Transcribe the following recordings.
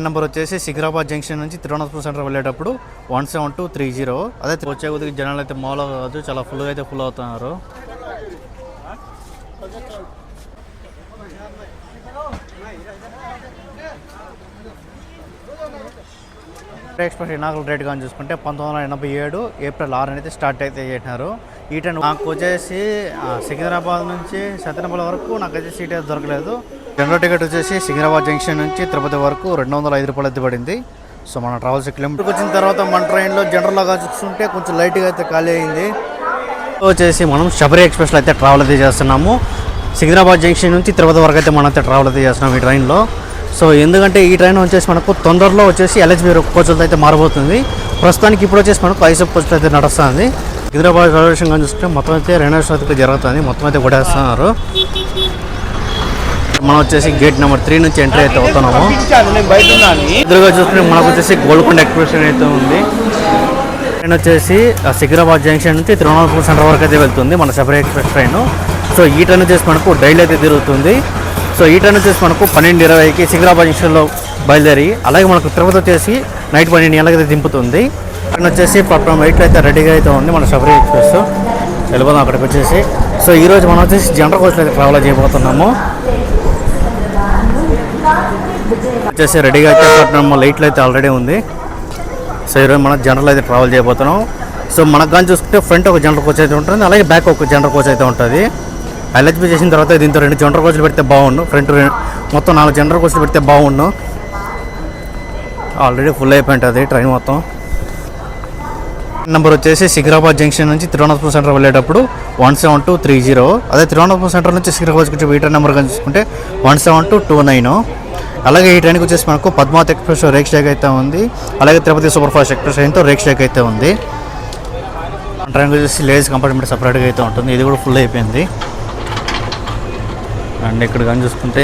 Number వచ్చేసి Secunderabad junction నుంచి Thiruvananthapuram centre వెళ్ళేటప్పుడు 17230. అదే వచ్చే కొద్దిగా జనాలు అయితే మాలో కాదు, చాలా ఫుల్గా అయితే ఫుల్ అవుతున్నారు. ఎక్స్ప్రెస్ ఇనాగల్ రేట్ కానీ చూసుకుంటే 1987 ఏప్రిల్ 6 అయితే స్టార్ట్ అయితే చేసినారు. ఈ ట్రైన్ నాకు వచ్చేసి సికింద్రాబాద్ నుంచి సత్యనపల్లి వరకు నాకైతే సీట్ అయితే దొరకలేదు. జనరల్ టికెట్ వచ్చేసి సికింద్రాబాద్ జంక్షన్ నుంచి తిరుపతి వరకు 205 రూపాయలు అయితే పడింది. సో మన ట్రావెల్స్ కిలోమీటర్కి వచ్చిన తర్వాత మన ట్రైన్లో జనరల్గా చూసుకుంటే కొంచెం లైట్గా అయితే ఖాళీ అయింది. వచ్చేసి మనం శబరి ఎక్స్ప్రెస్లో అయితే ట్రావెల్ అయితే చేస్తున్నాము. సికింద్రాబాద్ జంక్షన్ నుంచి తిరుపతి వరకు అయితే మనం అయితే ట్రావెల్ అయితే చేస్తున్నాం ఈ ట్రైన్లో. సో ఎందుకంటే ఈ ట్రైన్ వచ్చేసి మనకు తొందరలో వచ్చేసి ఎల్హెచ్బి కోచ్లతో అయితే మారబోతుంది. ప్రస్తుతానికి ఇప్పుడు వచ్చేసి మనకు ఐసెఫ్ కోచ్లు అయితే నడుస్తుంది. సికింద్రాబాద్ రైల్వేషన్ కానీ చూసుకుంటే మొత్తం అయితే రెనోవేషన్ అయితే జరుగుతుంది, మొత్తం అయితే కొట్టేస్తున్నారు. మనం వచ్చేసి గేట్ నెంబర్ 3 నుంచి ఎంట్రీ అయితే అవుతున్నాము. ఎదురుగా చూసుకుంటే మనకు వచ్చేసి గోల్కొండ ఎక్స్ప్రెస్ అయితే ఉంది. ట్రైన్ వచ్చేసి సికింద్రాబాద్ జంక్షన్ నుంచి తిరువనంతపురం సెంటర్ వరకు అయితే వెళ్తుంది మన శబరి ఎక్స్ప్రెస్ ట్రైన్. సో ఈ ట్రైన్ వచ్చేసి మనకు డైలీ అయితే తిరుగుతుంది. సో ఈ ట్రైన్ వచ్చేసి మనకు 12:20కి సికింద్రాబాద్ జంక్షన్లో బయలుదేరి అలాగే మనకు తిరుపతి వచ్చేసి నైట్ 12 గంటలకైతే దింపుతుంది. ట్రైన్ వచ్చేసి ప్లాట్ఫామ్ 8 అయితే రెడీగా అయితే ఉంది మన శబరి ఎక్స్ప్రెస్. వెళ్ళిపోదాం అక్కడికి వచ్చేసి. సో ఈరోజు మనం వచ్చేసి జనరల్ కోచ్లో అయితే ట్రావెల్ చేయబోతున్నాము. వచ్చేసి రెడీగా అయితే ప్లాట్ఫామ్ 8 అయితే ఆల్రెడీ ఉంది. సో ఈరోజు మనం జనరల్ అయితే ట్రావెల్ చేయబోతున్నాం. సో మనకు కానీ చూసుకుంటే ఫ్రంట్ ఒక జనరల్ కోచ్ అయితే ఉంటుంది, అలాగే బ్యాక్ ఒక జనరల్ కోచ్ అయితే ఉంటుంది. ఎల్హెచ్బి చేసిన తర్వాత దీంతో 2 జనరల్ కోచ్లు పెడితే బాగుండు, ఫ్రంట్ మొత్తం 4 జనరల్ కోచ్లు పెడితే బాగుండు. ఆల్రెడీ ఫుల్ అయిపోయింటుంది ట్రైన్ మొత్తం. నెంబర్ వచ్చేసి సికింద్రాబాద్ జంక్షన్ నుంచి తిరువనంతపురం సెంటర్ వెళ్ళేటప్పుడు 17230. అదే తిరువనంతపురం సెంటర్ నుంచి సికింద్రాబాద్ వచ్చి ఈ ట్రైన్ నెంబర్ కానీ చూసుకుంటే 17229. అలాగే ఈ ట్రైన్కి వచ్చేసి మనకు పద్మావతి ఎక్స్ప్రెస్ రేక్ స్టేక్ అయితే ఉంది, అలాగే తిరుపతి సూపర్ ఫాస్ట్ ఎక్స్ప్రెస్ ట్రైన్తో రేక్ స్టేక్ అయితే ఉంది. ట్రైన్కి వచ్చేసి లేడీస్ కంపార్ట్మెంట్ సపరేట్గా అయితే ఉంటుంది, ఇది కూడా ఫుల్ అయిపోయింది. అండ్ ఇక్కడ కానీ చూసుకుంటే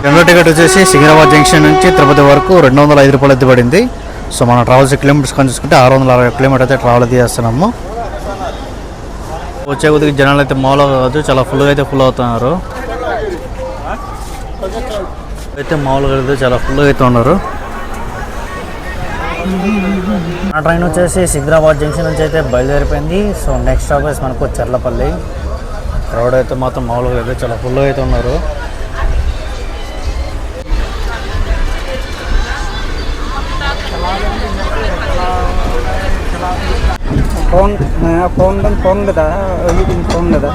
జనరల్ టికెట్ వచ్చేసి సికింద్రాబాద్ జంక్షన్ నుంచి తిరుపతి వరకు 205 రూపాయలు అయితే పడింది. సో మన ట్రావెల్స్ కిలోమీటర్స్ కానీ చూసుకుంటే 660 కిలోమీటర్ అయితే ట్రావెల్ అయితే చేస్తున్నాము. వచ్చే కొద్దిగా జనాలు అయితే మాలో కాదు, చాలా ఫుల్గా అయితే ఫుల్ అవుతున్నారు. అయితే మామూలుగా అయితే చాలా ఫుల్గా అయితే ఉన్నారు. ఆ ట్రైన్ వచ్చేసి సికింద్రాబాద్ జంక్షన్ నుంచి అయితే బయలుదేరిపోయింది. సో నెక్స్ట్ స్టాప్ వేసి మనకు చర్లపల్లి. క్రౌడ్ అయితే మాత్రం మామూలుగా అయితే చాలా ఫుల్గా అయితే ఉన్నారు. ఫోన్ లేదా ఫోన్ లేదా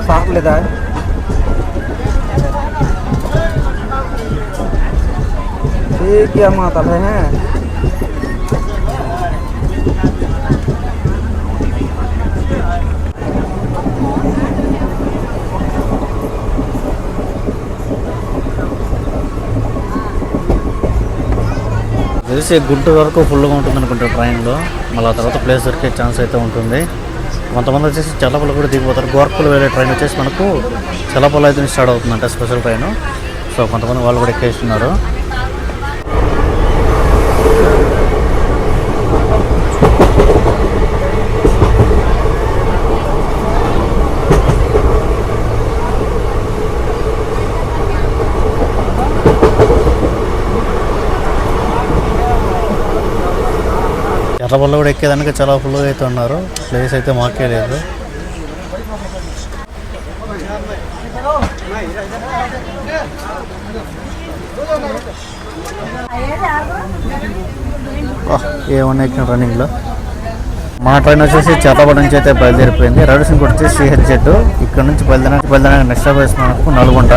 సార్ లేదా क्या माता है తెలిసి గుంటూరు వరకు ఫుల్గా ఉంటుంది అనుకుంటారు ట్రైన్లో. మళ్ళీ తర్వాత ప్లేస్ దొరికే ఛాన్స్ అయితే ఉంటుంది. కొంతమంది వచ్చేసి చల్లపల్లి కూడా దిగిపోతారు. గోరఖ్పూర్ వెళ్ళే ట్రైన్ వచ్చేసి మనకు చల్లపల్లి అయితే స్టార్ట్ అవుతుందంట స్పెషల్ ట్రైన్. సో కొంతమంది వాళ్ళు కూడా ఎక్కేస్తున్నారు. ఎర్రబల్ల కూడా ఎక్కేదానికి చాలా ఫుల్గా అయితే ఉన్నారు. ప్లేస్ అయితే మాకే లేదు. ఏమన్నా ఎక్కిన రన్నింగ్లో మన ట్రైన్ వచ్చేసి చర్లపల్లి నుంచి అయితే బయలుదేరిపోయింది. రైల్వేషన్ కూడా వచ్చేసి CH ఇక్కడ నుంచి బయలుదేరాక నెక్స్ట్ స్టాప్ వేసి మనకు నల్గొండ.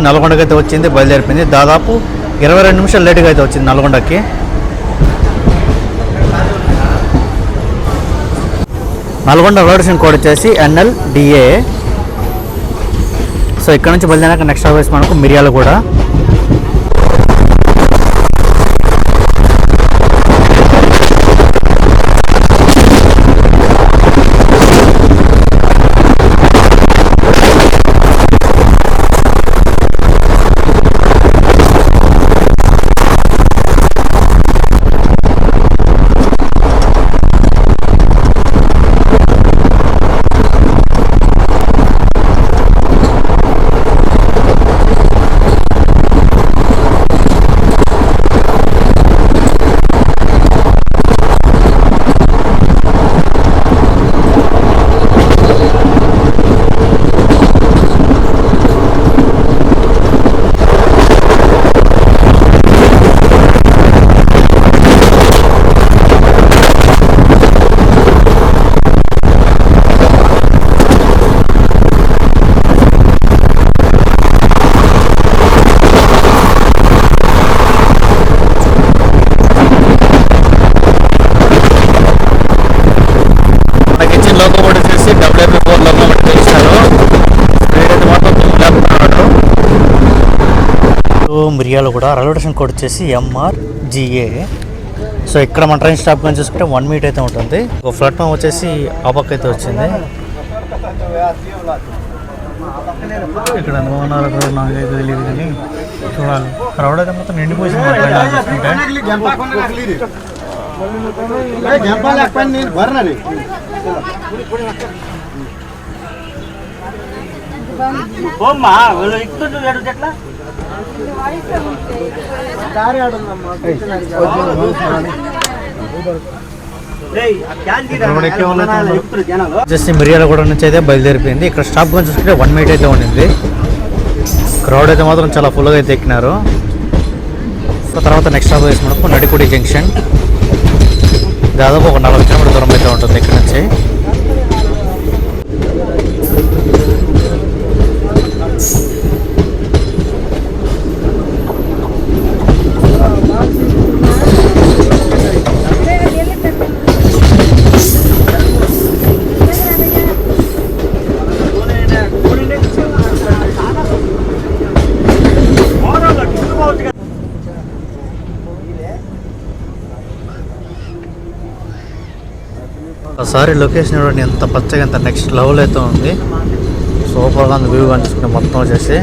నల్గొండకి అయితే వచ్చింది, బయలుదేరిపోయింది. దాదాపు 22 నిమిషాలు లేటుగా అయితే వచ్చింది నల్గొండకి. నల్గొండ రైల్వేషన్ కోడ్ వచ్చేసి NLDA. సో ఇక్కడ నుంచి బయలుదేరాక నెక్స్ట్ స్టాప్ మనకు మిర్యాలగూడ. మిరియాలు కూడా రైల్వే స్టేషన్ కోడ్ వచ్చేసి MRGA. సో ఇక్కడ మన ట్రైన్ స్టాప్ కానీ చూసుకుంటే 1 minute అయితే ఉంటుంది. ఒక ప్లాట్ఫామ్ వచ్చేసి ఆ పక్క అయితే వచ్చింది. ఇక్కడ అనుమానాలు కూడా నాకైతే తెలియదు కానీ చూడాలి. క్రౌడ్ అయితే మొత్తం నిండిపోయింది చూసుకుంటే. జస్ట్ మిర్యాలగూడ నుంచి అయితే బయలుదేరిపోయింది. ఇక్కడ స్టాప్ కొని చూసుకుంటే 1 minute అయితే ఉండింది. క్రౌడ్ అయితే మాత్రం చాలా ఫుల్గా అయితే ఎక్కినారు. తర్వాత నెక్స్ట్ స్టాప్ వేసి మనకు నడికుడి జంక్షన్. దాదాపు ఒక 40 kilometer దూరం అయితే ఉంటుంది ఇక్కడ నుంచి. ఒకసారి లొకేషన్ చూడండి, ఎంత పచ్చగా ఎంత నెక్స్ట్ లెవెల్ అయితే ఉంది. సూపర్గా ఉంది వ్యూ కనిపిస్తుంది మొత్తం వచ్చేసి.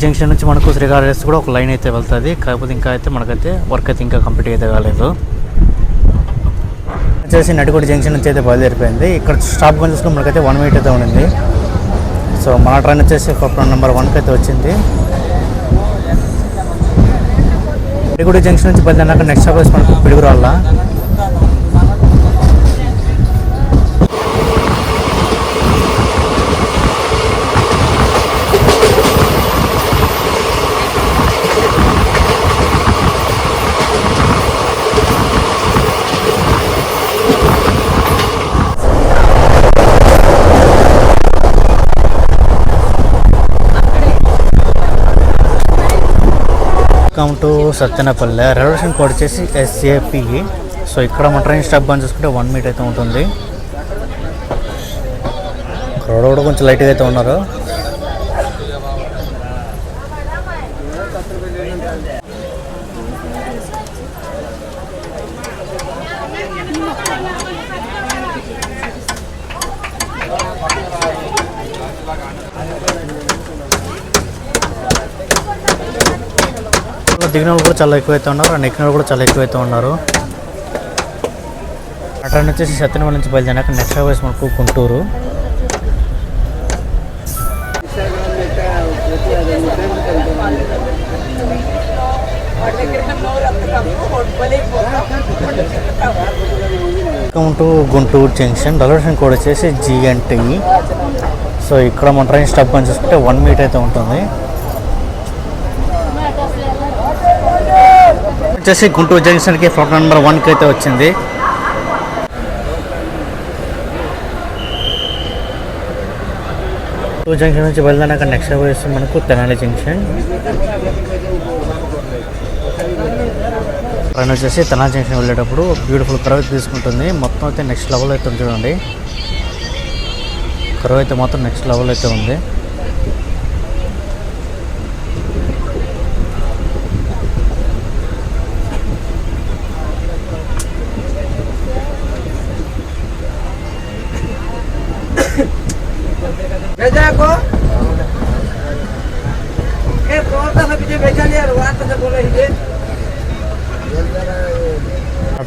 జంక్షన్ నుంచి మనకు శ్రీకాళహస్తి కూడా ఒక లైన్ అయితే వెళ్తుంది. కాకపోతే ఇంకా అయితే మనకైతే వర్క్ అయితే ఇంకా కంప్లీట్ అయితే కాలేదు. వచ్చేసి నడికోటి జంక్షన్ నుంచి అయితే బయలుదేరిపోయింది. ఇక్కడ స్టాప్ కొని చూసుకుని మనకైతే 1 minute అయితే ఉండింది. సో మన ట్రైన్ వచ్చేసి ప్లాట్ఫామ్ నెంబర్ 1 అయితే వచ్చింది. నడికోటి జంక్షన్ నుంచి బయలుదేరినాక నెక్స్ట్ స్టాప్ వచ్చి మనకు Piduguralla. Welcome to Sattenapalle. Railway station code వచ్చేసి SAP. సో ఇక్కడ మన ట్రైన్ స్టాప్ బంద్ చూసుకుంటే 1 minute అయితే ఉంటుంది. క్రౌడ్ కూడా కొంచెం లైట్గా అయితే ఉన్నారు. దిగిన వాళ్ళు కూడా చాలా ఎక్కువైతే ఉన్నారు అండ్ ఎక్కిన వాళ్ళు కూడా చాలా ఎక్కువైతే ఉన్నారు. ఆ ట్రైన్ వచ్చేసి సత్తెనపల్లి నుంచి బయలుదేరాక నెక్స్ట్ వేసి మనకు Guntur. Welcome to Guntur junction. Railway station code వచ్చేసి GNT. సో ఇక్కడ మన ట్రైన్ స్టాప్ అని చూసుకుంటే 1 minute అయితే ఉంటుంది. వచ్చేసి గుంటూరు జంక్షన్కి ప్లాట్ఫామ్ నెంబర్ 1కి అయితే వచ్చింది. గుంటూరు జంక్షన్ నుంచి బయలుదేరాక నెక్స్ట్ వచ్చేసి మనకు తెనాలి జంక్షన్. ట్రైన్ వచ్చేసి తెనాలి జంక్షన్ వెళ్ళేటప్పుడు బ్యూటిఫుల్ కర్వ్ తీసుకుంటుంది. మొత్తం అయితే నెక్స్ట్ లెవెల్ అయితే ఉంది చూడండి. కర్వ్ అయితే మొత్తం నెక్స్ట్ లెవెల్ అయితే ఉంది.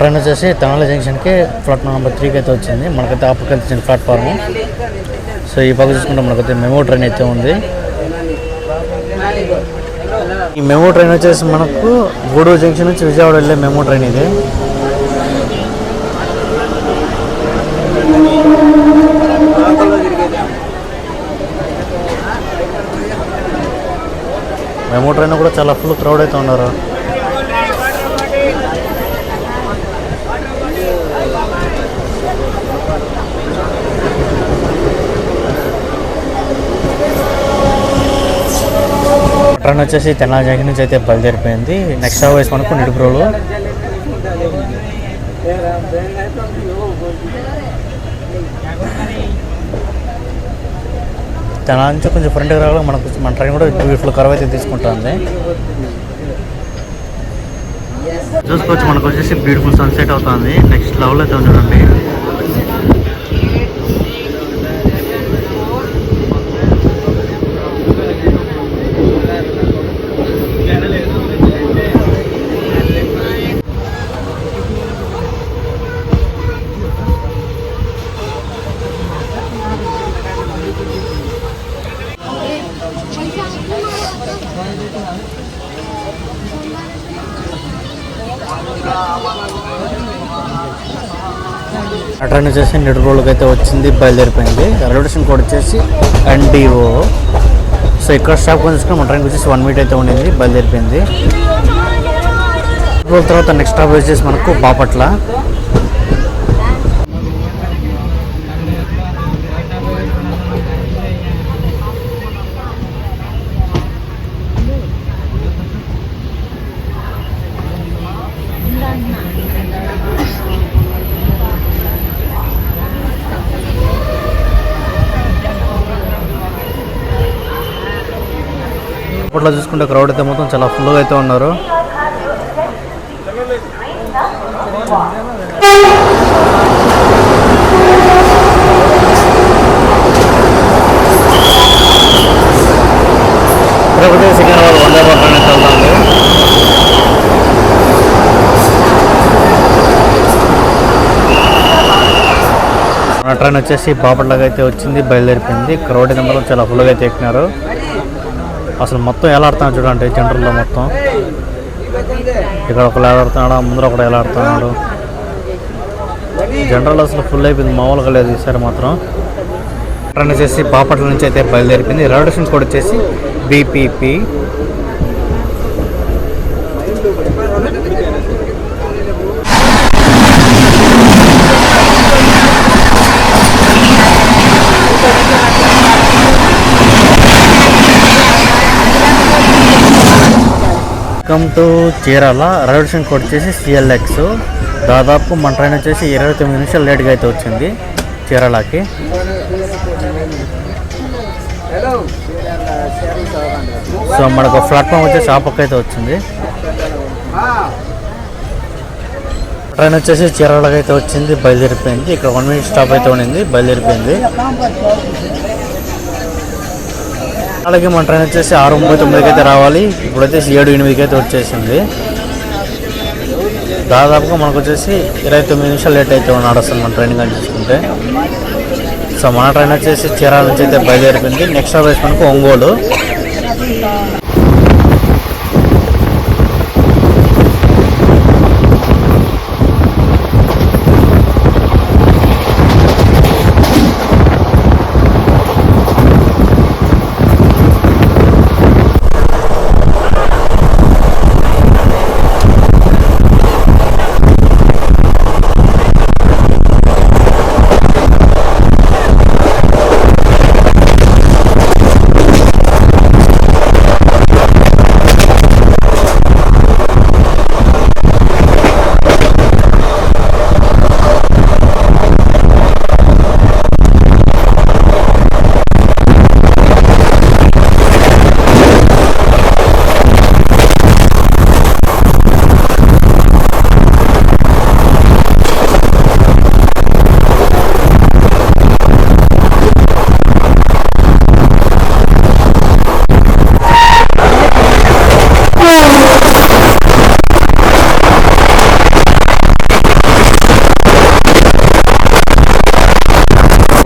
ట్రైన్ వచ్చేసి తెనాలి జంక్షన్కి ప్లాట్ఫామ్ నెంబర్ 3కి అయితే వచ్చింది. మనకైతే ఆ పక్క వచ్చింది ప్లాట్ఫామ్. సో ఈ పక్క చూసుకుంటే మనకైతే మెమో ట్రైన్ అయితే ఉంది. ఈ మెమో ట్రైన్ వచ్చేసి మనకు గూడూరు జంక్షన్ నుంచి విజయవాడ వెళ్ళే మెమో ట్రైన్ ఇది. మెమో ట్రైన్ కూడా చాలా ఫుల్ క్రౌడ్ అయితే ఉన్నారు. ట్రైన్ వచ్చేసి తెనాలి జంక్షన్ నుంచి అయితే బయలుదేరిపోయింది. నెక్స్ట్ స్టాప్ వేసి మనకు నిడుబ్రోలు. తెనాలి నుంచి కొంచెం ఫ్రంట్కి రావాలి. మన ట్రైన్ కూడా బ్యూటిఫుల్ కర్వ్ అయితే తీసుకుంటుంది. చూసుకోవచ్చు మనకు వచ్చేసి బ్యూటిఫుల్ సన్సెట్ అవుతుంది. నెక్స్ట్ లెవెల్ అయితే చూడండి. ఆ ట్రైన్ వచ్చేసి నిడుబ్రోలుకి అయితే వచ్చింది, బయలుదేరిపోయింది. రైల్వే స్టేషన్ కోడ్ వచ్చేసి NDO. సో ఇక్కడ స్టాప్ చూసుకుని మన ట్రైన్ వచ్చేసి 1 మినిట్ అయితే ఉండింది, బయలుదేరిపోయింది. నిడుబ్రోలు తర్వాత నెక్స్ట్ స్టాప్ వచ్చేసి మనకు బాపట్ల. అప్పట్లో చూసుకుంటే క్రౌడ్ అయితే మొత్తం చాలా ఫుల్గా అయితే ఉన్నారు. తిరుపతి సికింద్రాబాద్ వందే భారత్ ట్రైన్ అయితే వెళ్తుంది. మన ట్రైన్ వచ్చేసి బాపట్లకి అయితే వచ్చింది, బయలుదేరిపోయింది. క్రౌడ్ అయితే మాత్రం చాలా ఫుల్గా అయితే ఎక్కినారు. అసలు మొత్తం ఎలా ఆడుతున్నాడు చూడండి. జనరల్లో మొత్తం ఇక్కడ ఒకరు ఎలా ఆడుతున్నాడు, ముందర ఒకడు ఎలా ఆడుతున్నాడు. జనరల్ అసలు ఫుల్ అయిపోయింది, మామూలుగా లేదు ఈసారి మాత్రం. ట్రైన్ వచ్చేసి బాపట్ల నుంచి అయితే బయలుదేరిపోయింది. రైల్వే స్టేషన్ కోడ్ వచ్చేసి BPP. Welcome to Chirala. Railway station code వచ్చేసి CLX. దాదాపు మన ట్రైన్ వచ్చేసి 29 నిమిషాలు లేట్గా అయితే వచ్చింది చీరాలకి. సో మనకు ప్లాట్ఫామ్ వచ్చేసి ఆ పక్క అయితే వచ్చింది. ట్రైన్ వచ్చేసి చీరాలకి అయితే వచ్చింది, బయలుదేరిపోయింది. ఇక్కడ 1 మినిట్ స్టాప్ అయితే ఉండింది, బయలుదేరిపోయింది. అలాగే మన ట్రైన్ వచ్చేసి 6:39కి అయితే రావాలి. ఇప్పుడు వచ్చేసి 7:08కి అయితే వచ్చేసింది. దాదాపుగా మనకు వచ్చేసి 29 నిమిషాలు లేట్ అయితే ఉన్నాడు అసలు మన ట్రైన్ కానీ చూసుకుంటే. సో మన ట్రైన్ వచ్చేసి చీరాల నుంచి అయితే బయలుదేరిపోయింది. నెక్స్ట్ స్టాప్ వేసి మనకు ఒంగోలు.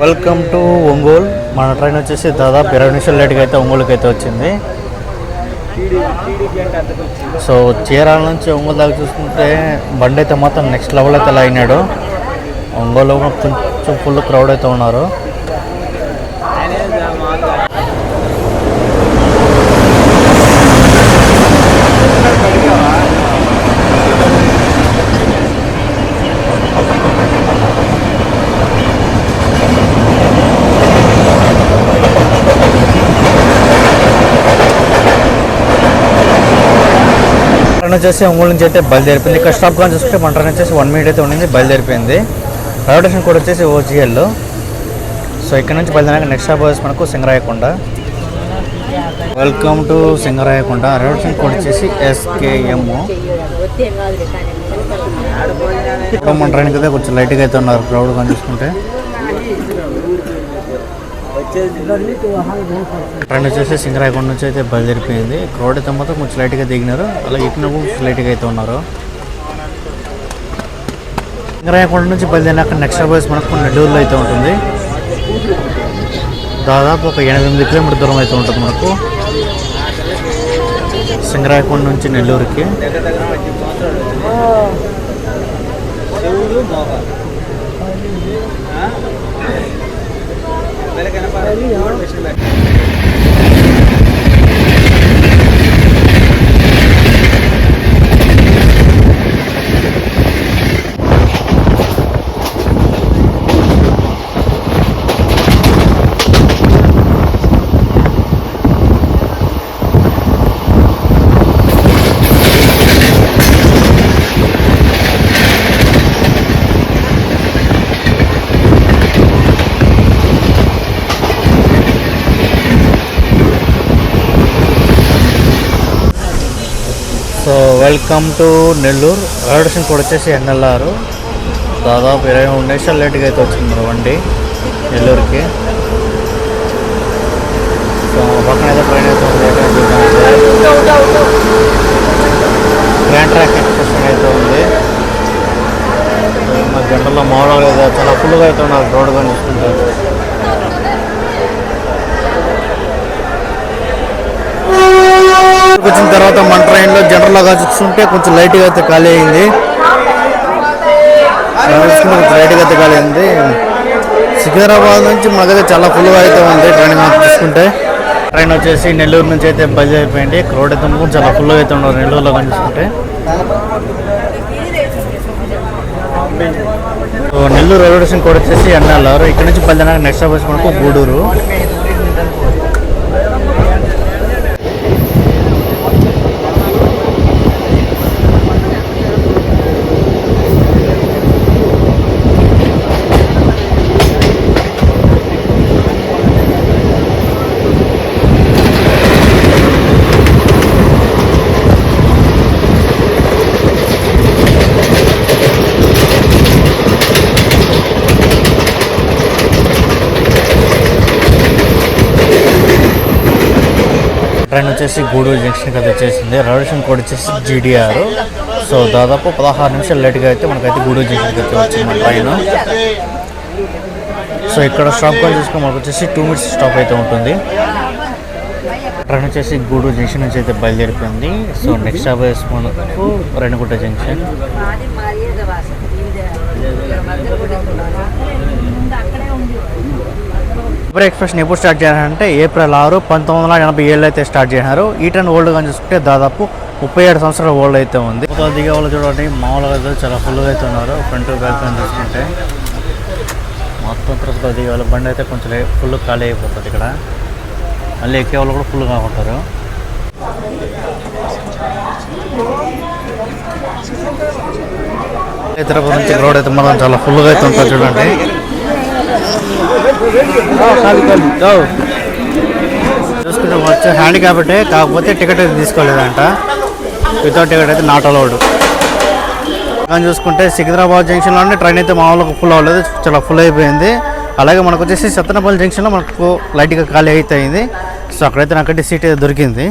Welcome to Ongole. మన ట్రైన్ వచ్చేసి దాదాపు 20 నిమిషాలు లేట్గా అయితే ఒంగోలుకి అయితే వచ్చింది. సో చీరాల నుంచి ఒంగోలు దాకా చూసుకుంటే బండి అయితే మాత్రం నెక్స్ట్ లెవెల్ అయితే అయినాడు. ఒంగోలు కొంచెం ఫుల్ క్రౌడ్ అయితే ఉన్నారు. ట్రైన్ వచ్చేసి ఒంగోలు నుంచి అయితే బయలుదేరిపోయింది. ఇక్కడ స్టాప్ కానీ చూసుకుంటే మన ట్రైన్ వచ్చేసి 1 minute అయితే ఉండింది, బయలుదేరిపోయింది. రైల్వే స్టేషన్ కూడా వచ్చేసి OGL. సో ఇక్కడ నుంచి బయలుదేరాక నెక్స్ట్ స్టాప్ వచ్చేసి మనకు Singarayakonda. Welcome to Singarayakonda. Railway station కూడా వచ్చేసి SKM. మన ట్రైన్కి అయితే కొంచెం లైట్గా అయితే ఉన్నారు క్రౌడ్ కానీ చూసుకుంటే. ట్రైన్ వచ్చేసి సింగరాయకొండ నుంచి అయితే బయలుదేరిపోయింది. క్రౌడ్ అయితే మాత్రం కొంచెం లైట్గా దిగినారు, అలాగే ఇక్కడ కొంచెం లైట్గా అయితే ఉన్నారు. సింగరాయకొండ నుంచి బయలుదేరినాక నెక్స్ట్ స్టాప్ మనకు నెల్లూరులో అయితే ఉంటుంది. దాదాపు ఒక 8-8 కిలోమీటర్ దూరం అయితే ఉంటుంది మనకు సింగరాయకొండ నుంచి నెల్లూరుకి. So welcome to Nellore. Railway station కూడా వచ్చేసి NLR. దాదాపు 23 నిమిషాలు లేట్గా అయితే వచ్చింది మన బండి నెల్లూరుకి. సో పక్కన అయితే ట్రైన్ అయితే ఉంది. గ్రాండ్ ట్రాక్ ఎక్స్ప్రెషన్ అయితే ఉంది. మా గంటల్లో మామూలుగా లేదా చాలా ఫుల్గా అయితే ఉన్నారు రోడ్ కానీ చూసుకుంటారు. వచ్చిన తర్వాత మన ట్రైన్లో జనరల్గా చూస్తుంటే కొంచెం లైట్గా అయితే ఖాళీ అయింది. సికింద్రాబాద్ నుంచి మనకైతే చాలా ఫుల్గా అయితే ఉంది ట్రైన్ చూసుకుంటే. ట్రైన్ వచ్చేసి నెల్లూరు నుంచి అయితే బయలుదేరిపోయింది. క్రౌడ్ అయితే చాలా ఫుల్గా అయితే ఉన్నారు నెల్లూరులో కానీ చూసుకుంటే. సో నెల్లూరు రైల్వే స్టేషన్ కూడా వచ్చేసి NLR. ఇక్కడ నుంచి బయలుదేరినాక నెక్స్ట్ స్టాప్ వచ్చి మనకు గూడూరు. ట్రైన్ వచ్చేసి గూడూరు జంక్షన్కి అయితే వచ్చేసింది. రైల్వే స్టేషన్ కోడ్ వచ్చేసి GDR. సో దాదాపు 16 నిమిషాలు లేట్గా అయితే మనకైతే గూడూరు జంక్షన్కి అయితే వచ్చింది మన ట్రైన్. సో ఇక్కడ స్టాప్ కూడా చూసుకొని మనకు వచ్చేసి 2 minutes స్టాప్ అయితే ఉంటుంది. ట్రైన్ వచ్చేసి గూడూరు జంక్షన్ నుంచి అయితే బయలుదేరిపోయింది. సో నెక్స్ట్ స్టాప్ వేసి మనకు రేణిగుంట జంక్షన్. ఎక్స్ప్రెషన్ ఎప్పుడు స్టార్ట్ చేశారంటే April 6, 1987 అయితే స్టార్ట్ చేశారు. ఈ ట్రైన్ ఓల్డ్ కానీ చూసుకుంటే దాదాపు 37 సంవత్సరాల ఓల్డ్ అయితే ఉంది. దిగే వాళ్ళు చూడండి మామూలుగా అయితే చాలా ఫుల్గా అయితే ఉన్నారు. ఫ్రంట్ బ్యాక్ అని చూసుకుంటే మొత్తం తిరుపతిలో దిగే వాళ్ళ బండి అయితే కొంచెం ఫుల్ ఖాళీ అయిపోతుంది. ఇక్కడ మళ్ళీ ఎక్కే వాళ్ళు కూడా ఫుల్గా ఉంటారు. తిరుపతి నుంచి రోడ్ అయితే మనం చాలా ఫుల్గా అయితే ఉంటుంది చూడండి. చూసుకుంటే వచ్చే హ్యాండిక్యాప్టే, కాకపోతే టికెట్ అయితే తీసుకోలేదంట. వితౌట్ టికెట్ అయితే నాట్ అలౌడ్. కానీ చూసుకుంటే సికింద్రాబాద్ జంక్షన్లోనే ట్రైన్ అయితే మామూలుగా ఫుల్ అవ్వలేదు, చాలా ఫుల్ అయిపోయింది. అలాగే మనకు వచ్చేసి సత్తెనపల్లి జంక్షన్లో మనకు లైట్గా ఖాళీ అయితే అయింది. సో అక్కడైతే నాకైతే సీట్ అయితే దొరికింది.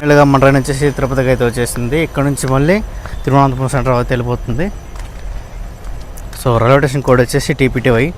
ఇలాగా మన ట్రైన్ వచ్చేసి తిరుపతికి అయితే వచ్చేసింది. ఇక్కడ నుంచి మళ్ళీ తిరువనంతపురం సెంటర్ అయితే వెళ్ళిపోతుంది. సో రైల్వే స్టేషన్ కోడ్ వచ్చేసి TPTY.